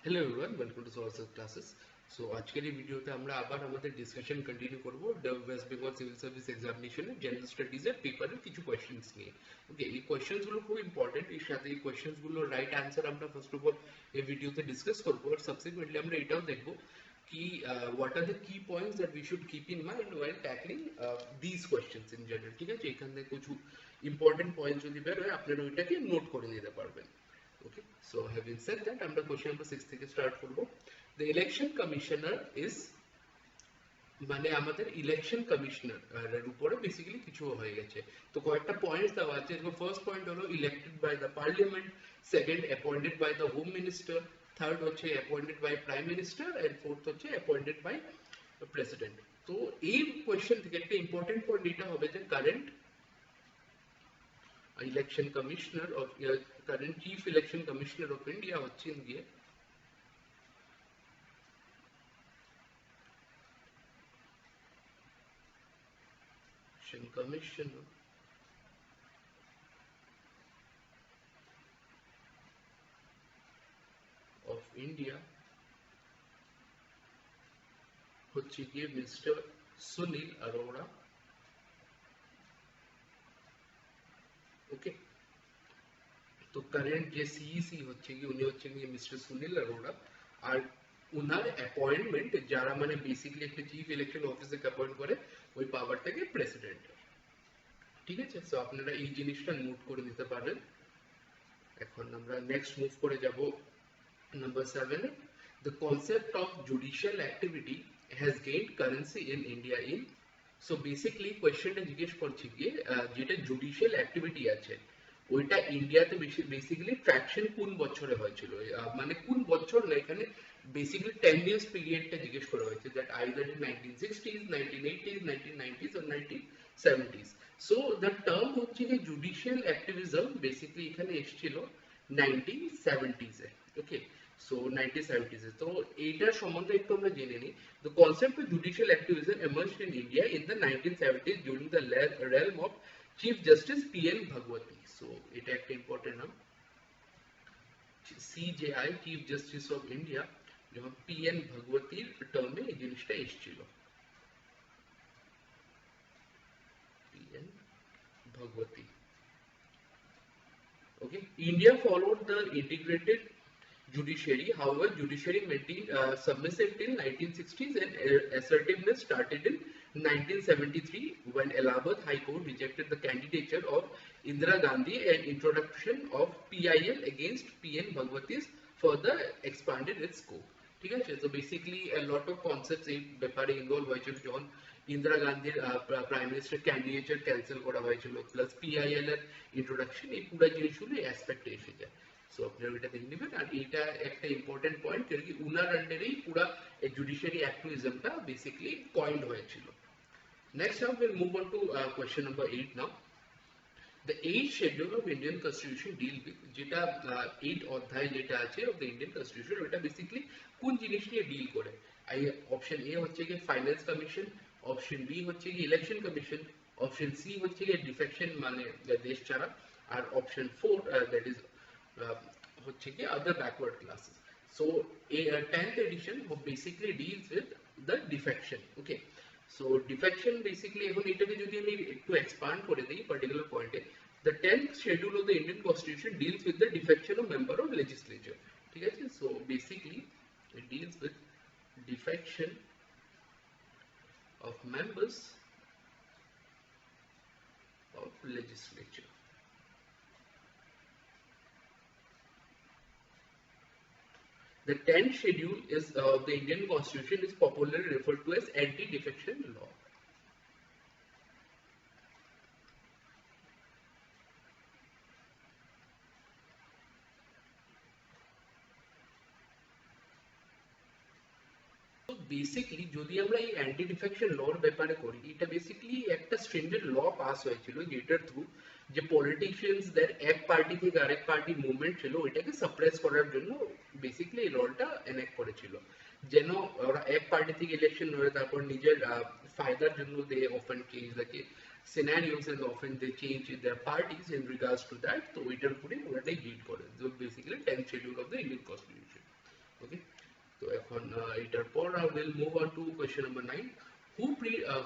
Hello everyone, welcome to Swar's classes. So আজকের এই ভিডিওতে আমরা আবার আমাদের ডিসকাশন কন্টিনিউ করব ওয়েস্ট বেঙ্গল সিভিল সার্ভিস এক্সামিনেশনের জেনারেল স্টাডিজের পেপারের কিছু কোয়েশ্চেন্স নিয়ে। ওকে, এই কোয়েশ্চেন্সগুলো খুব ইম্পর্টেন্ট। এর সাথে এই কোয়েশ্চেন্সগুলোর রাইট অ্যান্সার আমরা ফার্স্ট অফ অল এই ভিডিওতে ডিসকাস করবো, আর সাবসিকুয়েন্টলি আমরা এটাও দেখবো কি হোয়াট আর দ্য কি points that we should keep in mind while tackling this questions in general. ঠিক আছে, এখান থেকে কিছু ইম্পর্টেন্ট পয়েন্ট যদি বেরোয় আপনারা ওইটাকে নোট করে নিতে পারবেন। Okay, so having said that, আমরা question number 6 থেকে স্টার্ট করব। The election commissioner is মানে আমাদের ইলেকশন কমিশনার এর উপরে বেসিক্যালি কিছু হয়ে গেছে। তো কয়েকটা পয়েন্টস দেওয়া আছে। ফার্স্ট পয়েন্ট হলো elected by the parliament, second appointed by the home minister, third হচ্ছে appointed by prime minister, and fourth হচ্ছে অ্যাপয়েন্টেড বাই প্রেসিডেন্ট। তো এই কোয়েশ্চেন থেকে একটা ইম্পর্টেন্ট পয়েন্ট এটা হবে যে current election commissioner of current chief election commissioner of India হচ্ছেন গিয়ে commissioner of India হচ্ছে গিয়ে মিস্টার সুনীল অরোরা। ওকে, তো কারেন্ট যে সিইসি হচ্ছে গিয়ে উনি হচ্ছেন গিয়ে মিস্টার সুনীল অরোরা। আর উনার অ্যাপয়েন্টমেন্ট যারা মানে বেসিক্যালি একটা চিফ ইলেকশন অফিসারকে অ্যাপয়েন্ট করে ওই পাওয়ারটাকে প্রেসিডেন্ট। ঠিক আছে, সো আপনারা এই জিনিসটা নোট করে দিতে পারেন। এখন আমরা নেক্সট মুভ করে যাব number 7. The concept of judicial activity has gained currency in India in. So basically কোয়েশ্চেনটা জিজ্ঞেস করছি কি যেটা জুডিশিয়াল অ্যাক্টিভিটি আছে ওইটা ইন্ডিয়াতে বেসিক্যালি ট্র্যাকশন কোন বছরে হয়েছিল, মানে কোন বছর না, এখানে বেসিক্যালি 10 ইয়ার্স পিরিয়ডটা জিজ্ঞেস করা হয়েছে, that either in 1960s, 1980s, 1990s or 1970s. So the term হচ্ছে যে জুডিশিয়াল অ্যাক্টিভিজম বেসিক্যালি এখানে এসেছিল 1970s এ। ওকে, সো 1970s এ। তো এইটার সম্বন্ধে একটু আমরা জেনে নিই। The concept of judicial activism emerged in India in the 1970s during the realm of Chief Justice P.N. Bhagwati. So এটা একটা ইম্পর্টেন্ট নাম, CJI chief justice of India, যখন পিএন ভগবতীর টার্মে এই জিনিসটা এসেছিল। PN Bhagavati. Okay, India followed the integrated judiciary. However, judiciary maintained submissive till 1960s, and assertiveness started in 1973 when Allahabad High Court rejected the candidature of Indira Gandhi and introduction of PIL against PN Bhagwati's further expanded its scope. ঠিক আছে, তো basically lot of concepts এই ব্যাপারে involve হয়েছিল যখন ইন্দিরা গান্ধীর prime minister candidature cancel করা হয়েছিল, প্লাস পিআইএল এর ইন্ট্রোডাকশন, এই পুরো জিনিসগুলো এই অ্যাসপেক্টে এসে যায়। সো আপনারা এটা দেখে নেবেন। আর এটা একটা ইম্পর্টেন্ট পয়েন্ট, কারণ কি উনার আন্ডারেই পুরো জুডিশিয়ারি অ্যাক্টিভিজমটা বেসিক্যালি কয়েন্ড হয়েছিল। Next now will move on to question number 8 now. The 8th schedule of Indian Constitution deal with যেটা 8 অধ্যায় যেটা আছে of the Indian Constitution, ওটা বেসিক্যালি কোন জিনিস নিয়ে ডিল করে। অপশন এ হচ্ছে কি ফাইন্যান্স কমিশন, অপশন বি হচ্ছে কি ইলেকশন কমিশন, অপশন সি হচ্ছে কি ডিফেকশন মানে দেশ ছাড়া, আর অপশন 4 দ্যাট ইজ হচ্ছে কি আদার backward classes. So a 10th edition basically deals with the defection. Okay, so defection basically এখন এটাকে যদি আমি একটু এক্সপ্যান্ড করে দিই পার্টিকুলার পয়েন্টে, the 10th schedule of the Indian Constitution deals with the defection of member of legislature. ঠিক আছে, so basically it deals with defection of members of legislature. The 10th schedule is the Indian Constitution is popularly referred to as anti-defection law. Basically যদি আমরা এই anti defection লর ব্যাপারে করি, এটা basically একটা standard ল pass হয়েছিল যেটার থ্রু যে পলিটিশিয়ানসদের এক পার্টি থেকে আরেক পার্টি মুভমেন্ট ছিল ওইটাকে সাপ্রেস করার জন্য বেসিক্যালি এই লটা এনেক্ট করেছিল, যেন ওরা এক পার্টি থেকে ইলেকশন হয়ে তারপর নিজের ফায়দার জন্য they often change the scenarios and often they change their parties in regards to that. তো ওইটার উপরে ওরাটাই লিড করে, basically 10th schedule of the Indian Constitution. Okay, এখন এটার পর we'll move on to question number 9.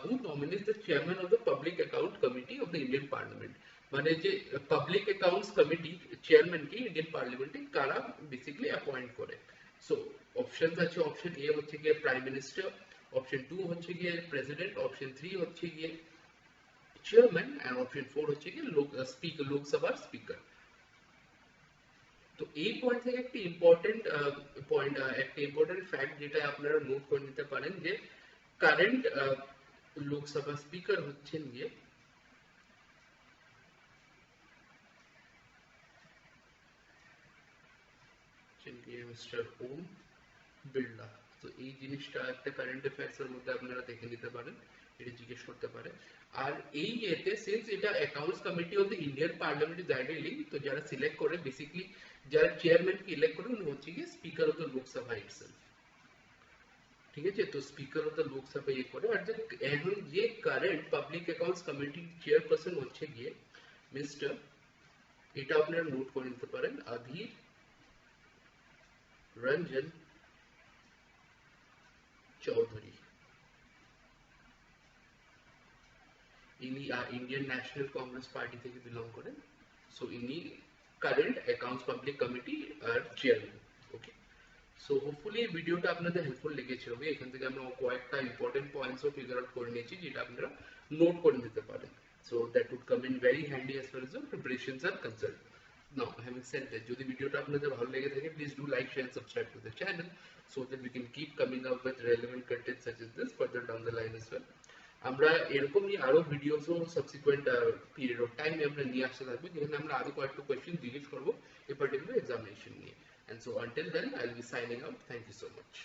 Who nominates the chairman of the Public Account Committee of the Indian Parliament? মানে যে public accounts committee chairman কে Indian পার্লামেন্টে কারা basically appoint করে। So options আছে, option A হচ্ছে গিয়ে প্রাইম মিনিস্টার, অপশন 2 হচ্ছে গিয়ে প্রেসিডেন্ট, অপশন 3 হচ্ছে গিয়ে চেয়ারম্যান, এন্ড অপশন 4 হচ্ছে গিয়ে লোকসভার স্পিকার। তো এই পয়েন্ট থেকে একটা ইম্পর্টেন্ট ফ্যাক্ট যেটা আপনারা নোট করে নিতে পারেন যে কারেন্ট লোকসভা স্পিকার হচ্ছেন গিয়ে মিস্টার ওম বিড়লা। তো এই জিনিসটা একটা কারেন্ট অ্যাফেয়ার্স এর মধ্যে আপনারা দেখে নিতে পারেন, এটা জিজ্ঞেস করতে পারে। আর এই এতে সিন্স এটা accounts committee of the Indian parliament is ideally, তো যারা সিলেক্ট করে বেসিক্যালি যারা চেয়ারম্যানকে ইলেক্ট করে উনি হচ্ছে গিয়ে speaker of the Lok Sabha itself. ঠিক আছে, তো স্পিকার অফ দ্য লোকসভা ইয়ে করে। আর এখন যে কারেন্ট পাবলিক অ্যাকাউন্টস কমিটির চেয়ারপারসন হচ্ছে গিয়ে মিস্টার, এটা আপনারা নোট করে নিতে পারেন, অধীর রঞ্জন চৌধুরী। ইনি ইন্ডিয়ান ন্যাশনাল কংগ্রেস পার্টি থেকে বিলং করেন। সো ইনি কারেন্ট অ্যাকাউন্টস পাবলিক কমিটি আর চেয়ারম্যান। ওকে, সো হোপফুলি এই ভিডিওটা আপনাদের হেল্পফুল লেগেছে হবে। এখান থেকে আমরা কয়েকটা ইম্পর্টেন্ট পয়েন্টসও ফিগার আউট করে নিয়েছি যেটা আপনারা নোট করে নিতে পারেন। So that would come in very handy as far as the preparations are concern. Now, having said that, যদি ভিডিওটা আপনাদের ভালো লেগে থাকে, please do like, share and subscribe to the channel so that we can keep coming up with relevant content such as this further down the line as well. আমরা এরকমই আরো ভিডিওসও subsequent period of টাইমে আমরা নিয়ে আসতে থাকবো, যেখানে আমরা আরো কয়েকটা কোয়েশ্চেন জিজ্ঞেস করবো এই পার্টিকুলার এক্সামিনেশন নিয়ে। And so until then, I'll be signing out. Thank you so much.